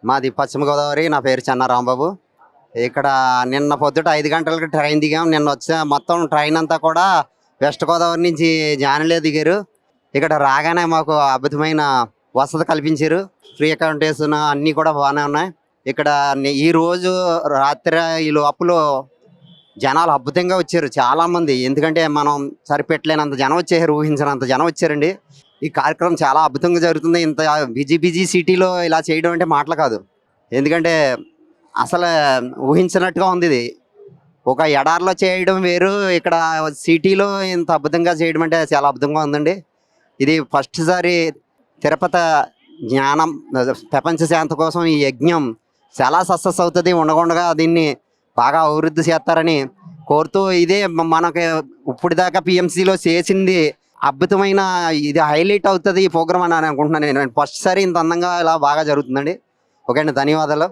మాది పశ్చిమ గోదావరి. నా పేరు చెన్నా రాంబాబు. ఇక్కడ నిన్న పొద్దుట 5 గంటలకి ట్రైన్ దిగాం. నిన్న వచ్చే మొత్తం ట్రైన్ అంతా కూడా వెస్ట్ గోదావరి నుంచి జానిలే దిగారు. ఇక్కడ రాగానే మాకు అద్భుతమైన వసతి కల్పించారు. ఫ్రీ అకామిడేషన్ అన్నీ కూడా బాగానే ఉన్నాయి. ఇక్కడ ఈ రోజు రాత్రి ఈ లోపల జనాలు అద్భుతంగా వచ్చారు చాలామంది. ఎందుకంటే మనం సరిపెట్టలేనంత జనం వచ్చేసారు, ఊహించినంత జనం వచ్చారండి. ఈ కార్యక్రమం చాలా అద్భుతంగా జరుగుతుంది. ఇంత బిజీ సిటీలో ఇలా చేయడం అంటే మాటలు కాదు. ఎందుకంటే అసలు ఊహించినట్టుగా ఉంది ఇది. ఒక ఎడారిలో చేయడం వేరు, ఇక్కడ సిటీలో ఇంత అద్భుతంగా చేయడం అంటే చాలా అద్భుతంగా ఉందండి. ఇది ఫస్ట్ సారి తిరుపతి జ్ఞానం ప్రపంచ శాంతి కోసం ఈ యజ్ఞం చాలా సక్సెస్ అవుతుంది. ఉండకుండా దీన్ని బాగా అభివృద్ధి చేస్తారని కోరుతూ, ఇదే మనకి ఇప్పుడు దాకా పిఎంసిలో చేసింది అద్భుతమైన, ఇది హైలైట్ అవుతుంది ఈ ప్రోగ్రామ్ అని అనుకుంటున్నాను. నేను ఫస్ట్ సారి ఇంత అందంగా ఇలా బాగా జరుగుతుందండి. ఓకే అండి, ధన్యవాదాలు.